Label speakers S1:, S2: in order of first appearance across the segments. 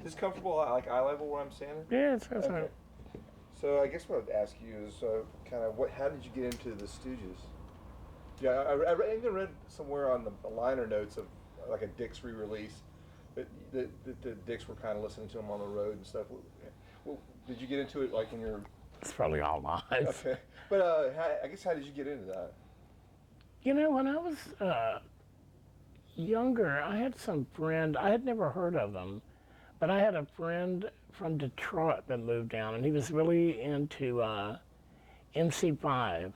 S1: this comfortable, like eye level where I'm standing?
S2: Yeah, it's okay.
S1: Okay. So I guess what I'd ask you is kind of how did you get into the Stooges? Yeah, I even read somewhere on the liner notes of like a Dix re-release that the Dix were kind of listening to them on the road and stuff. Well, did you get into it like when you're
S2: It's probably all lies.
S1: okay? But I guess how did you get into that?
S2: You know, when I was younger, I had some friend. I had never heard of them, but I had a friend from Detroit that moved down, and he was really into MC5,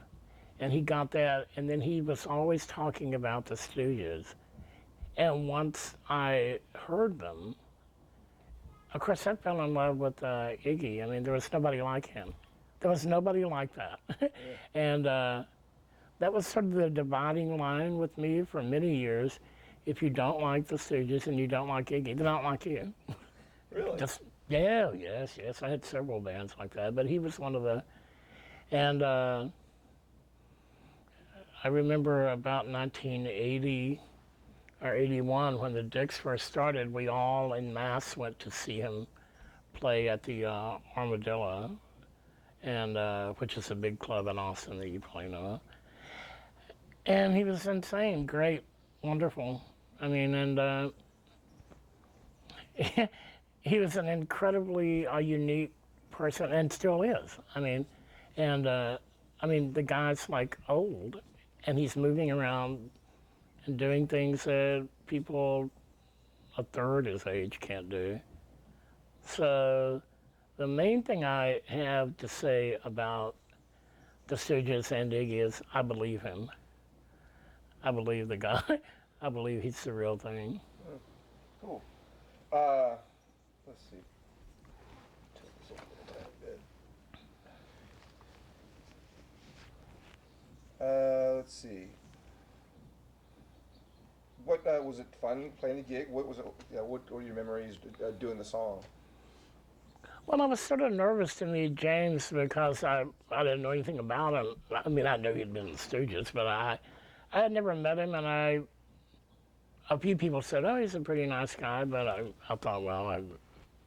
S2: and he got that, and then he was always talking about the Stooges. And once I heard them, of course, I fell in love with Iggy. I mean, there was nobody like him. There was nobody like that.
S1: Yeah.
S2: And that was sort of the dividing line with me for many years. If you don't like the Stooges and you don't like Iggy, they don't like you.
S1: Really?
S2: Yes. I had several bands like that, but he was one of the. And I remember about 1980 or 81 when the Dicks first started, we all en masse went to see him play at the Armadillo, and which is a big club in Austin that you probably know. And he was insane, great, wonderful. I mean, and he was an incredibly unique person, and still is. I mean, and the guy's like old, and he's moving around and doing things that people a third his age can't do. So the main thing I have to say about the Stooges and Iggy is I believe him. I believe the guy. I believe he's the real thing.
S1: Cool. Let's see. Turn this a little bit. Let's see. What was it fun playing the gig? What was it? What were your memories doing the song?
S2: Well, I was sort of nervous to meet James because I didn't know anything about him. I mean, I knew he'd been in the Stooges, but I had never met him, and a few people said, "Oh, he's a pretty nice guy," but I thought, well,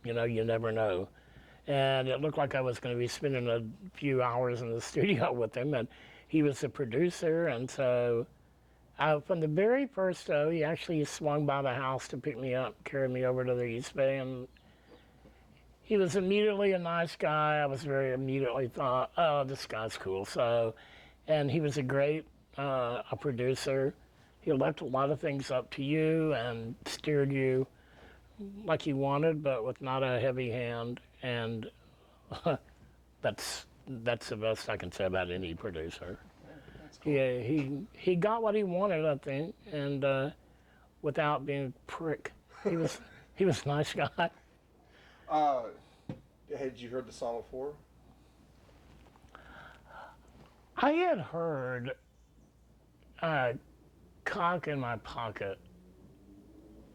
S2: you never know. And it looked like I was going to be spending a few hours in the studio with him, and he was the producer, and so from the very first show, he actually swung by the house to pick me up, carry me over to the East Bay, and he was immediately a nice guy. I was very immediately thought, oh, this guy's cool. So, and he was a great a producer. He left a lot of things up to you and steered you like he wanted, but with not a heavy hand. And that's the best I can say about any producer.
S1: That's cool.
S2: Yeah, he got what he wanted, I think, and without being a prick. He was a nice guy.
S1: Had you heard the song before?
S2: I had heard "Cock in My Pocket,"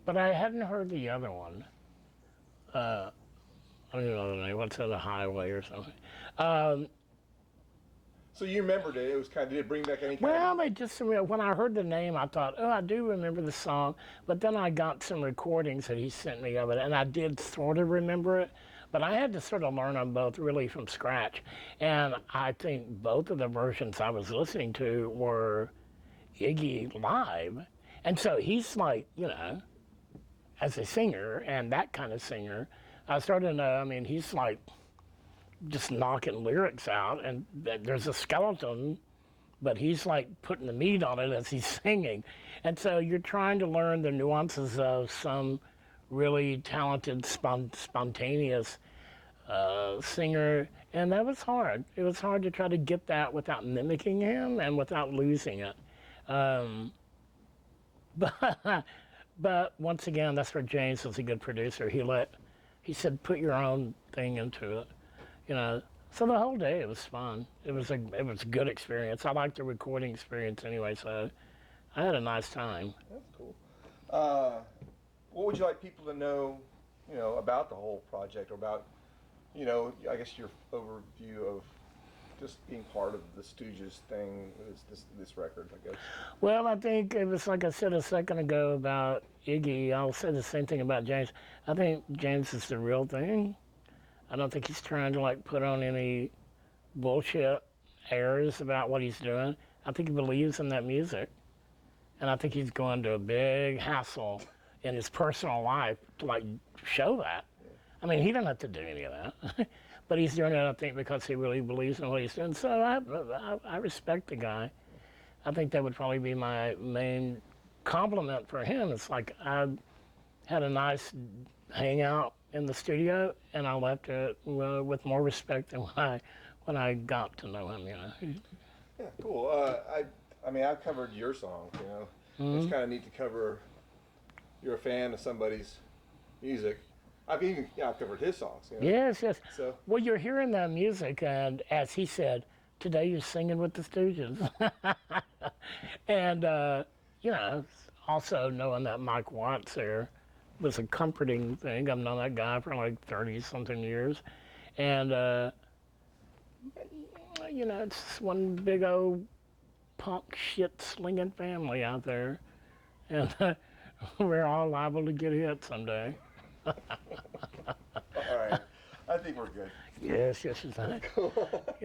S2: but I hadn't heard the other one. I don't even know the name. What's the Highway or something?
S1: So you remembered it. It was kind of, did it bring back any kind
S2: Well, when I heard the name, I thought, oh, I do remember the song. But then I got some recordings that he sent me of it, and I did sort of remember it. But I had to sort of learn them both really from scratch. And I think both of the versions I was listening to were Iggy live. And so he's like, as a singer and that kind of singer, I started to know, he's like just knocking lyrics out, and there's a skeleton, but he's like putting the meat on it as he's singing. And so you're trying to learn the nuances of some really talented, spontaneous singer, and that was hard. It was hard to try to get that without mimicking him and without losing it. But once again, that's where James was a good producer. He said, put your own thing into it. So the whole day it was fun. It was a good experience. I liked the recording experience anyway, so I had a nice time.
S1: That's cool. What would you like people to know, about the whole project, or about, I guess your overview of just being part of the Stooges thing, this record, I guess?
S2: Well, I think it was like I said a second ago about Iggy. I'll say the same thing about James. I think James is the real thing. I don't think he's trying to like put on any bullshit airs about what he's doing. I think he believes in that music. And I think he's going to a big hassle in his personal life to like show that. I mean, he doesn't have to do any of that. But he's doing it, I think, because he really believes in what he's doing. So I respect the guy. I think that would probably be my main compliment for him. It's like I had a nice hangout in the studio, and I left it with more respect than when I got to know him. You know.
S1: Yeah, cool. I mean, I've covered your songs. You know, it's kind of neat to cover. You're a fan of somebody's music. I've covered his songs. You know?
S2: Yes, yes.
S1: So
S2: Well, you're hearing that music, and as he said, today you're singing with the Stooges. And, you know, also knowing that Mike Watts there was a comforting thing. I've known that guy for like 30-something years. And, you know, it's one big old punk shit slinging family out there. And we're all liable to get hit someday.
S1: all right, I think we're good.
S2: Yes, yes, yes.
S1: Cool.